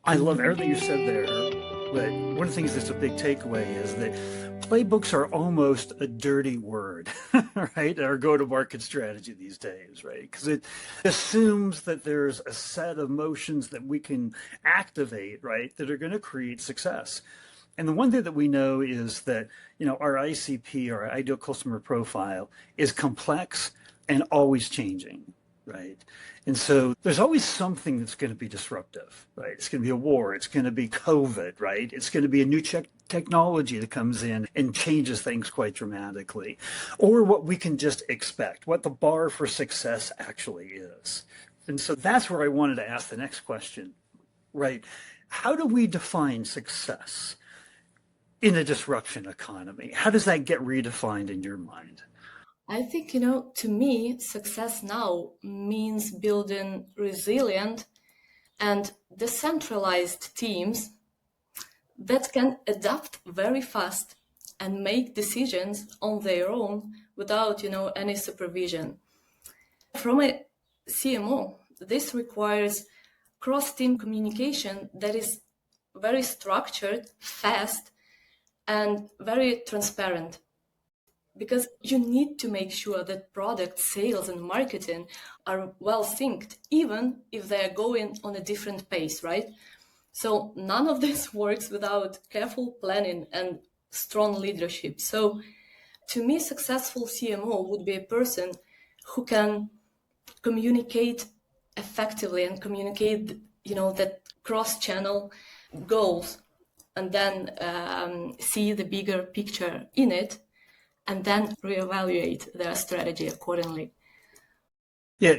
I love everything you said there, but one of the things that's a big takeaway is that playbooks are almost a dirty word, right? Our go-to-market strategy these days, right? Because it assumes that there's a set of motions that we can activate, right, that are going to create success. And the one thing that we know is that, our ICP, our ideal customer profile, is complex and always changing, right? And so there's always something that's going to be disruptive, right? It's going to be a war. It's going to be COVID, right? It's going to be a new technology that comes in and changes things quite dramatically, or what we can just expect, what the bar for success actually is. And so that's where I wanted to ask the next question, right? How do we define success in a disruption economy? How does that get redefined in your mind? I think, to me, success now means building resilient and decentralized teams that can adapt very fast and make decisions on their own without, any supervision. From a CMO, this requires cross-team communication that is very structured, fast, and very transparent. Because you need to make sure that product sales and marketing are well synced, even if they're going on a different pace, right? So none of this works without careful planning and strong leadership. So to me, successful CMO would be a person who can communicate effectively and communicate, that cross-channel goals, and then see the bigger picture in it, and then reevaluate their strategy accordingly. Yeah,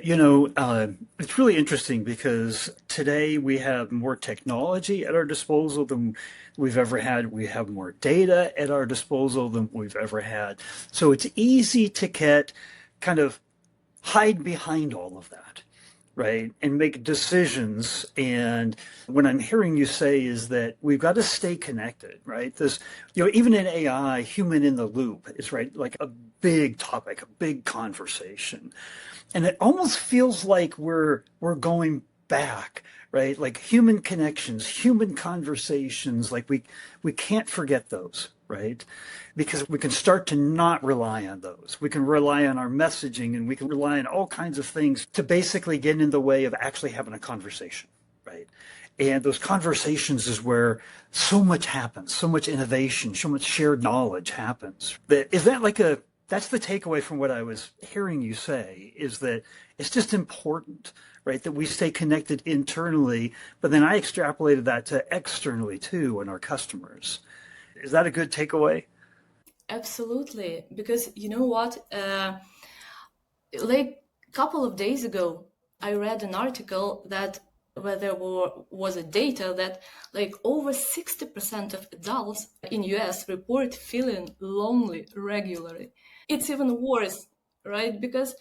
it's really interesting because today we have more technology at our disposal than we've ever had. We have more data at our disposal than we've ever had. So it's easy to get kind of hide behind all of that, right? And make decisions. And what I'm hearing you say is that we've got to stay connected, right? This, even in AI, human in the loop is right, like a big topic, a big conversation. And it almost feels like we're going back, right? Like human connections, human conversations, like we can't forget those, right? Because we can start to not rely on those. We can rely on our messaging and we can rely on all kinds of things to basically get in the way of actually having a conversation, right? And those conversations is where so much happens, so much innovation, so much shared knowledge happens. Is that like that's the takeaway from what I was hearing you say, is that it's just important, right, that we stay connected internally, but then I extrapolated that to externally too in our customers. Is that a good takeaway? Absolutely, because you know what? Like a couple of days ago, I read an article that where there was a data that like over 60% of adults in US report feeling lonely regularly. It's even worse, right? Because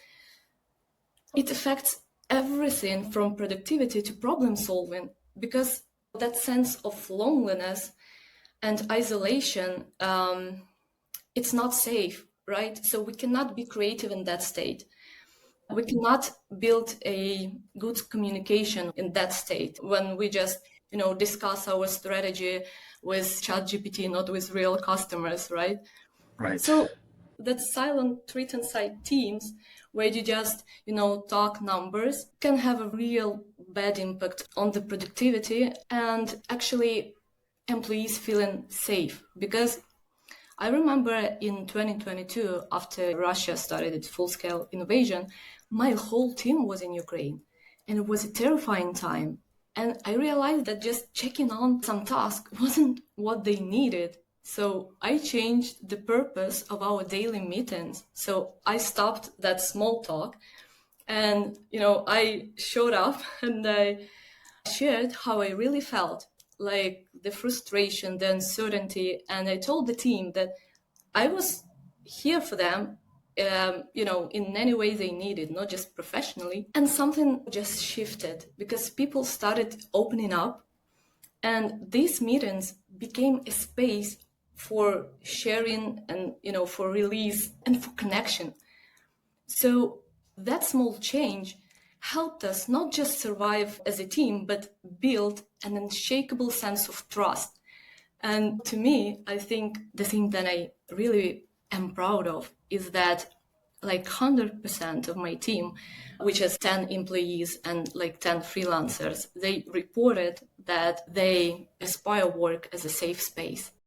it affects everything from productivity to problem solving, because that sense of loneliness and isolation, it's not safe, right? So we cannot be creative in that state. We cannot build a good communication in that state when we just, discuss our strategy with ChatGPT, not with real customers, right? Right. So that silent treat inside teams where you just, talk numbers can have a real bad impact on the productivity and actually employees feeling safe. Because I remember in 2022, after Russia started its full-scale invasion, my whole team was in Ukraine, and it was a terrifying time. And I realized that just checking on some task wasn't what they needed. So I changed the purpose of our daily meetings. So I stopped that small talk and, I showed up and I shared how I really felt, like the frustration, the uncertainty. And I told the team that I was here for them, in any way they needed, not just professionally. And something just shifted because people started opening up. And these meetings became a space for sharing and, for release and for connection. So that small change helped us not just survive as a team, but build an unshakable sense of trust. And to me, I think the thing that I really am proud of is that like 100% of my team, which has 10 employees and like 10 freelancers, they reported that they aspire work as a safe space.